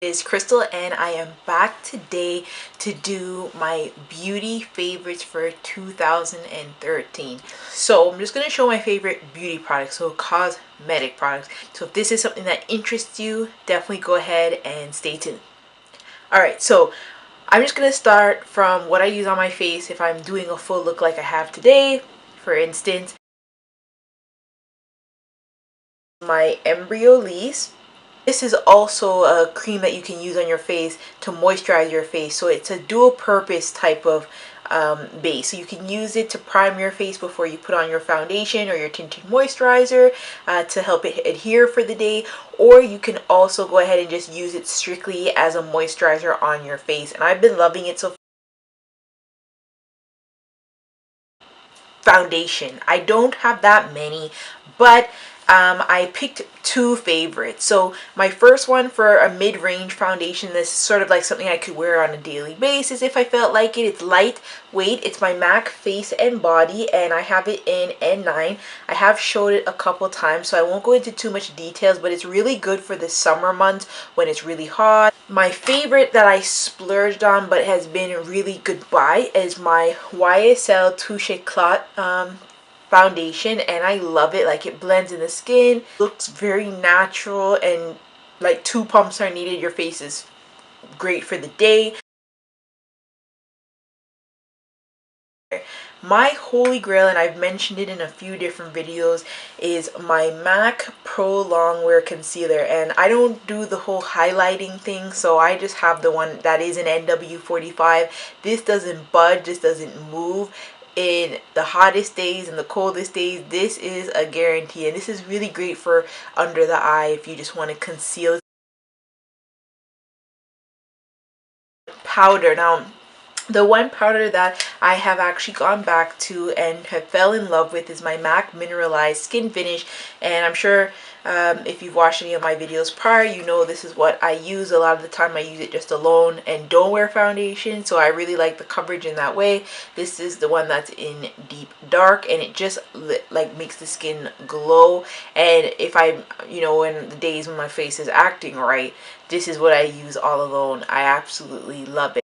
Is Crystal, and I am back today to do my beauty favorites for 2013. So I'm just going to show my favorite beauty products, so cosmetic products. So if this is something that interests you, definitely go ahead and stay tuned. Alright, so I'm just going to start from what I use on my face if I'm doing a full look like I have today. For instance, my Embryolisse. This is also a cream that you can use on your face to moisturize your face. So it's a dual purpose type of base. So you can use it to prime your face before you put on your foundation or your tinted moisturizer to help it adhere for the day. Or you can also go ahead and just use it strictly as a moisturizer on your face. And I've been loving it so far. Foundation. I don't have that many, but I picked two favorites. So my first one for a mid-range foundation, this is sort of like something I could wear on a daily basis if I felt like it. It's lightweight. It's my MAC Face and Body, and I have it in N9. I have showed it a couple times, so I won't go into too much details, but it's really good for the summer months when it's really hot. My favorite that I splurged on but has been a really good buy is my YSL Touche Éclat foundation, and I love it. Like, it blends in the skin, looks very natural, and like 2 pumps are needed. Your face is great for the day. My holy grail, and I've mentioned it in a few different videos, is my MAC Pro Longwear Concealer. And I don't do the whole highlighting thing, so I just have the one that is an NW45. This doesn't budge, this doesn't move. In the hottest days and the coldest days, this is a guarantee. And this is really great for under the eye if you just want to conceal. Powder. Now, the one powder that I have actually gone back to and have fell in love with is my MAC Mineralized Skin Finish. And I'm sure if you've watched any of my videos prior, you know this is what I use. A lot of the time I use it just alone and don't wear foundation. So I really like the coverage in that way. This is the one that's in Deep Dark, and it just like makes the skin glow. And if I'm, in the days when my face is acting right, this is what I use all alone. I absolutely love it.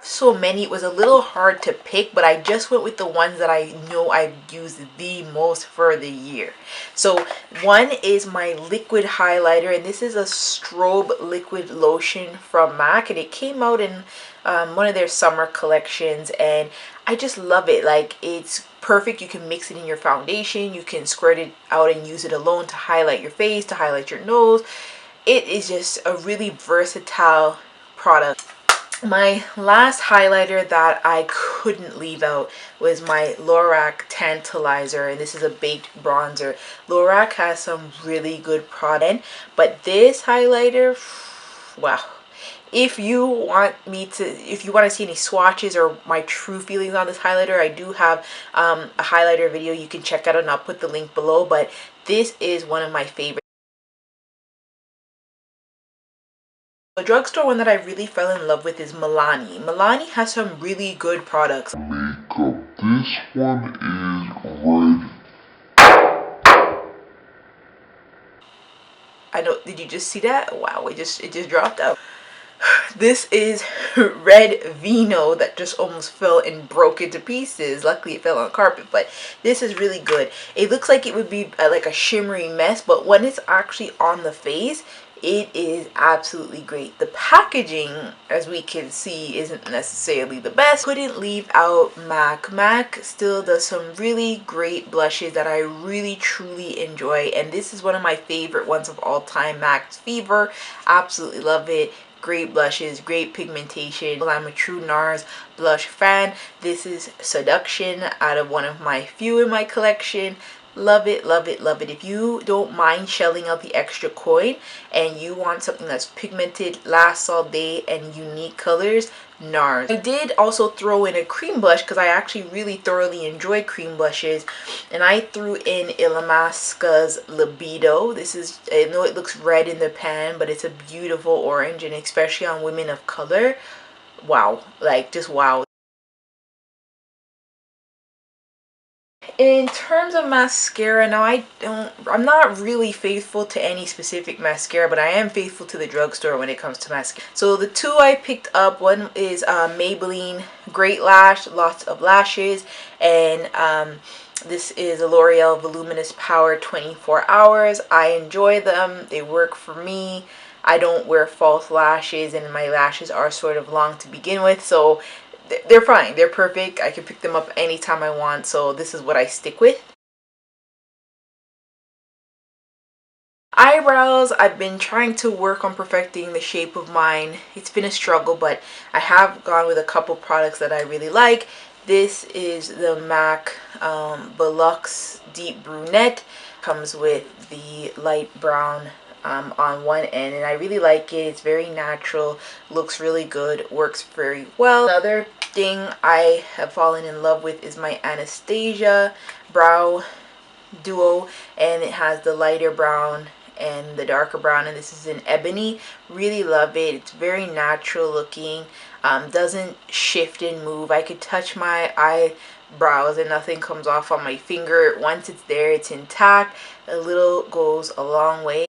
So many, it was a little hard to pick, but I just went with the ones that I know I've used the most for the year. So one is my liquid highlighter, and this is a strobe liquid lotion from MAC, and it came out in one of their summer collections, and I just love it. Like, it's perfect. You can mix it in your foundation, you can squirt it out and use it alone to highlight your face, to highlight your nose. It is just a really versatile product. My last highlighter that I couldn't leave out was my Lorac Tantalizer, and this is a baked bronzer. Lorac has some really good product, but this highlighter, wow. If you want to see any swatches or my true feelings on this highlighter, I do have a highlighter video you can check out, and I'll put the link below. But this is one of my favorites. A drugstore one that I really fell in love with is Milani. Milani has some really good products. Makeup. This one is red. I know, did you just see that? Wow, it just dropped out. This is red vino that just almost fell and broke into pieces. Luckily it fell on carpet, but this is really good. It looks like it would be like a shimmery mess, but when it's actually on the face, it is absolutely great. The packaging, as we can see, isn't necessarily the best. Couldn't leave out MAC. MAC still does some really great blushes that I really truly enjoy, and this is one of my favorite ones of all time, MAC's Fever. Absolutely love it. Great blushes, great pigmentation. I'm a true NARS blush fan. This is Seduction, out of one of my few in my collection. Love it, love it, love it. If you don't mind shelling out the extra coin and you want something that's pigmented, lasts all day, and unique colors, NARS. I did also throw in a cream blush because I actually really thoroughly enjoy cream blushes, and I threw in Illamasqua's Libido. This is, I know it looks red in the pan, but it's a beautiful orange, and especially on women of color, wow, like just wow. In terms of mascara, now I'm not really faithful to any specific mascara, but I am faithful to the drugstore when it comes to mascara. So the two I picked up, one is Maybelline Great Lash, lots of lashes, and this is a L'Oreal Voluminous Power 24 Hours. I enjoy them. They work for me. I don't wear false lashes, and my lashes are sort of long to begin with, so they're fine. They're perfect. I can pick them up anytime I want, so this is what I stick with. Eyebrows, I've been trying to work on perfecting the shape of mine. It's been a struggle, but I have gone with a couple products that I really like. This is the MAC Velux Deep Brunette. Comes with the light brown on one end, and I really like it. It's very natural, looks really good, works very well. Another thing I have fallen in love with is my Anastasia Brow Duo, and it has the lighter brown and the darker brown, and this is in ebony. Really love it. It's very natural looking, doesn't shift and move. I could touch my eyebrows and nothing comes off on my finger. Once it's there, it's intact. A little goes a long way.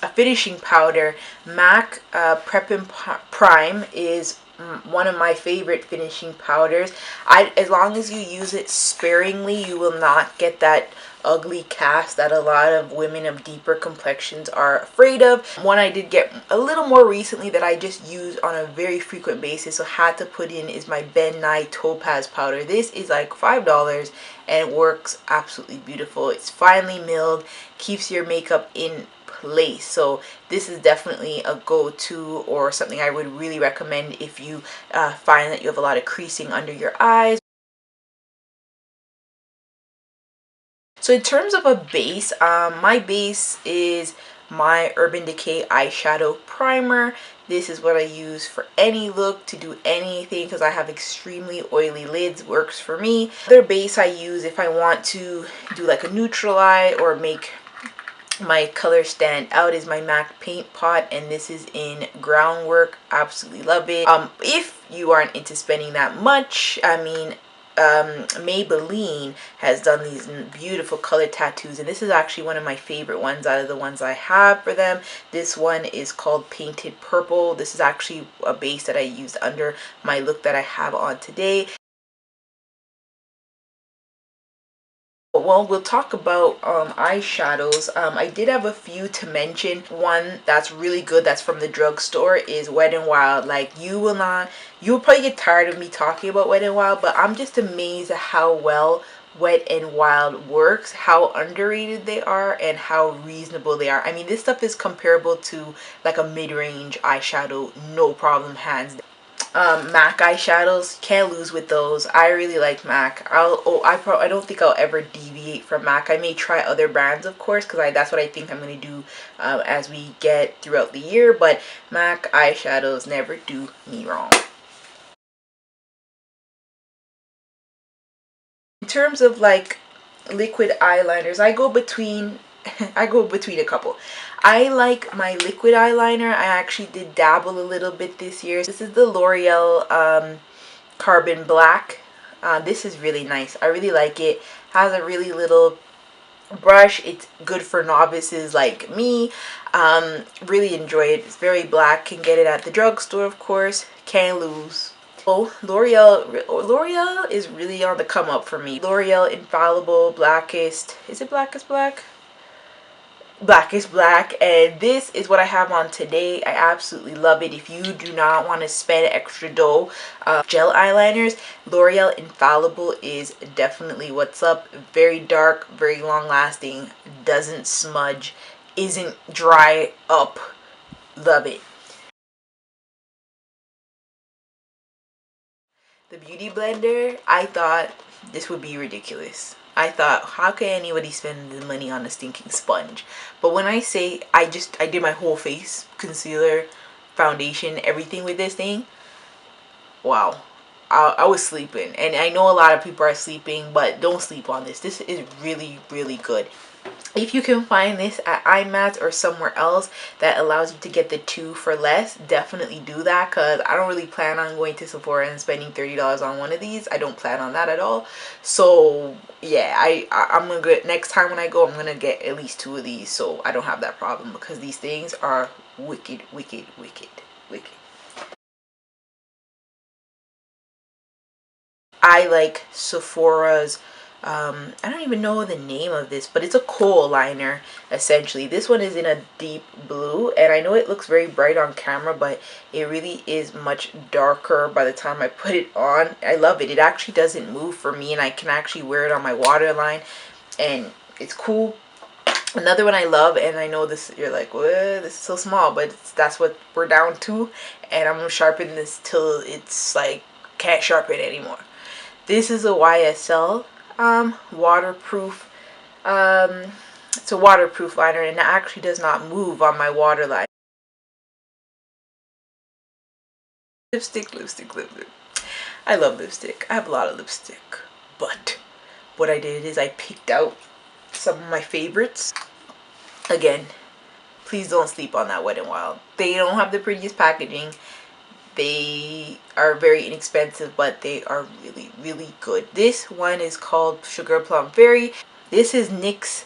A finishing powder, MAC Prep and Prime is one of my favorite finishing powders. As long as you use it sparingly, you will not get that ugly cast that a lot of women of deeper complexions are afraid of. One I did get a little more recently that I just use on a very frequent basis, so had to put in, is my Ben Nye Topaz powder. This is like $5 and it works absolutely beautiful. It's finely milled, keeps your makeup in place. So this is definitely a go-to, or something I would really recommend if you find that you have a lot of creasing under your eyes. So in terms of a base, my base is my Urban Decay eyeshadow primer. This is what I use for any look, to do anything, because I have extremely oily lids. Works for me. Other base I use if I want to do like a neutral eye or make my color stand out is my MAC Paint Pot, and this is in Groundwork. Absolutely love it. If you aren't into spending that much, I mean, Maybelline has done these beautiful color tattoos, and this is actually one of my favorite ones out of the ones I have for them. This one is called Painted Purple. This is actually a base that I used under my look that I have on today. Well, we'll talk about eyeshadows. I did have a few to mention. One that's really good, that's from the drugstore, is Wet n Wild. Like, you'll probably get tired of me talking about Wet n Wild, but I'm just amazed at how well Wet n Wild works, how underrated they are, and how reasonable they are. I mean, this stuff is comparable to like a mid-range eyeshadow, no problem, hands down. MAC eyeshadows, can't lose with those. I really like MAC. I don't think I'll ever deviate from MAC. I may try other brands, of course, because that's what I think I'm going to do as we get throughout the year, but MAC eyeshadows never do me wrong. In terms of like liquid eyeliners, I go between a couple. I like my liquid eyeliner. I actually did dabble a little bit this year. This is the L'Oreal Carbon Black. This is really nice. I really like it. Has a really little brush. It's good for novices like me. Really enjoy it. It's very black. Can get it at the drugstore, of course. Can't lose. Oh, L'Oreal is really on the come up for me. L'Oreal Infallible Blackest. Is it Blackest Black? Blackest Black, and this is what I have on today. I absolutely love it. If you do not want to spend extra dough, gel eyeliners, L'Oreal Infallible is definitely what's up. Very dark, very long lasting, doesn't smudge, isn't dry up. Love it. The Beauty Blender, I thought this would be ridiculous. I thought, how can anybody spend the money on a stinking sponge? But when I say I did my whole face, concealer, foundation, everything with this thing, wow. I was sleeping. And I know a lot of people are sleeping, but don't sleep on this. This is really, really good. If you can find this at IMATS or somewhere else that allows you to get the 2 for less, definitely do that, because I don't really plan on going to Sephora and spending $30 on one of these. I don't plan on that at all. So yeah, I'm gonna get, next time when I go, I'm gonna get at least 2 of these so I don't have that problem, because these things are wicked, wicked, wicked, wicked. I like Sephora's, I don't even know the name of this, but it's a kohl liner, essentially. This one is in a deep blue, and I know it looks very bright on camera, but it really is much darker by the time I put it on. I love it. It actually doesn't move for me, and I can actually wear it on my waterline, and it's cool. Another one I love, and I know this, you're like, what? This is so small, but that's what we're down to, and I'm gonna sharpen this till it's like, can't sharpen it anymore. This is a YSL waterproof. It's a waterproof liner, and it actually does not move on my waterline. Lipstick, lipstick, lipstick. I love lipstick. I have a lot of lipstick. But what I did is I picked out some of my favorites. Again, please don't sleep on that Wet n Wild. They don't have the prettiest packaging. They are very inexpensive, but they are really, really good. This one is called Sugar Plum Fairy. This is NYX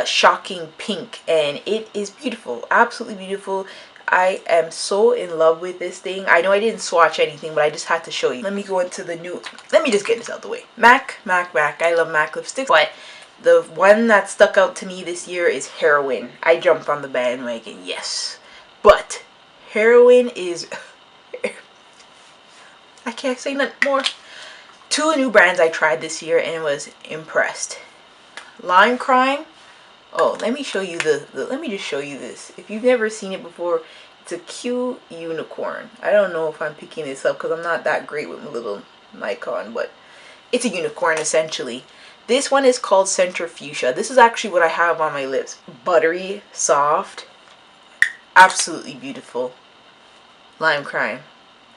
Shocking Pink, and it is beautiful, absolutely beautiful. I am so in love with this thing. I know I didn't swatch anything, but I just had to show you. Let me go into the new, let me just get this out the way. MAC. I love MAC lipsticks, but the one that stuck out to me this year is Heroine. I jumped on the bandwagon, yes. But Heroine is, I can't say nothing more. 2 new brands I tried this year and was impressed. Lime Crime. Oh, let me show you let me just show you this. If you've never seen it before, it's a cute unicorn. I don't know if I'm picking this up because I'm not that great with my little Nikon, but it's a unicorn essentially. This one is called Centrifugia. This is actually what I have on my lips. Buttery, soft, absolutely beautiful. Lime Crime.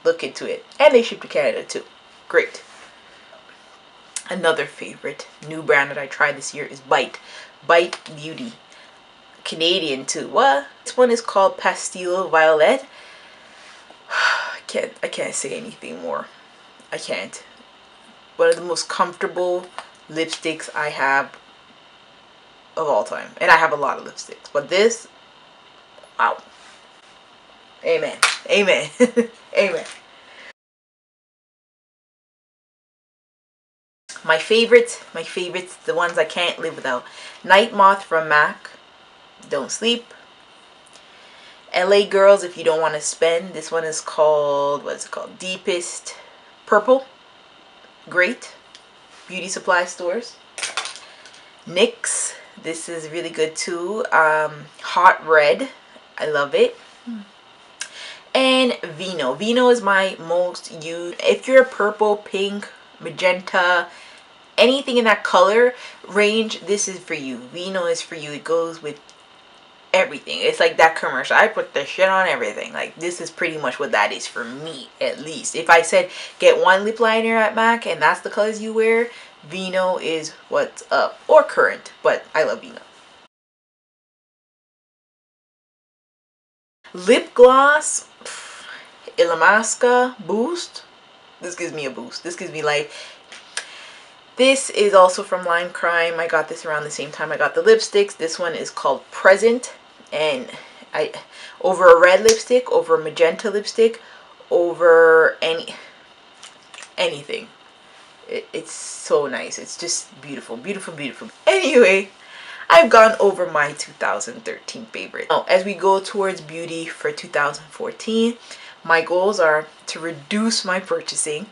Look into it. And they ship to Canada too. Great. Another favorite new brand that I tried this year is Bite. Bite Beauty. Canadian too. What? This one is called Pastille Violet. I can't say anything more. I can't. One of the most comfortable lipsticks I have of all time. And I have a lot of lipsticks. But this, wow. Amen. Amen. Amen. My favorites, the ones I can't live without. Night Moth from MAC. Don't sleep. LA Girls, if you don't want to spend. This one is called, what is it called? Deepest Purple. Great. Beauty supply stores. NYX. This is really good too. Hot Red. I love it. And Vino. Vino is my most used. If you're a purple, pink, magenta, anything in that color range, this is for you. Vino is for you. It goes with everything. It's like that commercial. I put the shit on everything. Like, this is pretty much what that is for me, at least. If I said get one lip liner at MAC and that's the colors you wear, Vino is what's up. Or Current, but I love Vino. Lip gloss, Illamasqua Boost. This gives me a boost. This gives me life. This is also from Lime Crime. I got this around the same time I got the lipsticks. This one is called Present, and I over a red lipstick, over a magenta lipstick, over anything. It's so nice. It's just beautiful, beautiful, beautiful. Anyway, I've gone over my 2013 favorite. Now, as we go towards beauty for 2014, my goals are to reduce my purchasing.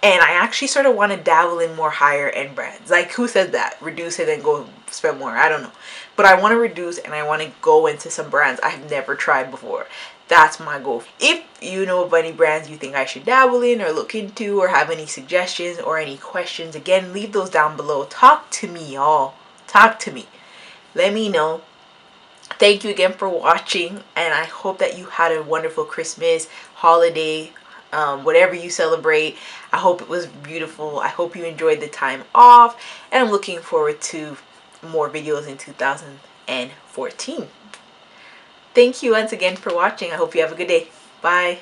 And I actually sort of want to dabble in more higher end brands. Like, who said that? Reduce it and go spend more. I don't know. But I want to reduce and I want to go into some brands I've never tried before. That's my goal. If you know of any brands you think I should dabble in or look into, or have any suggestions or any questions, again, leave those down below. Talk to me, y'all. Talk to me. Let me know. Thank you again for watching, and I hope that you had a wonderful Christmas, holiday, whatever you celebrate. I hope it was beautiful. I hope you enjoyed the time off, and I'm looking forward to more videos in 2014. Thank you once again for watching. I hope you have a good day. Bye.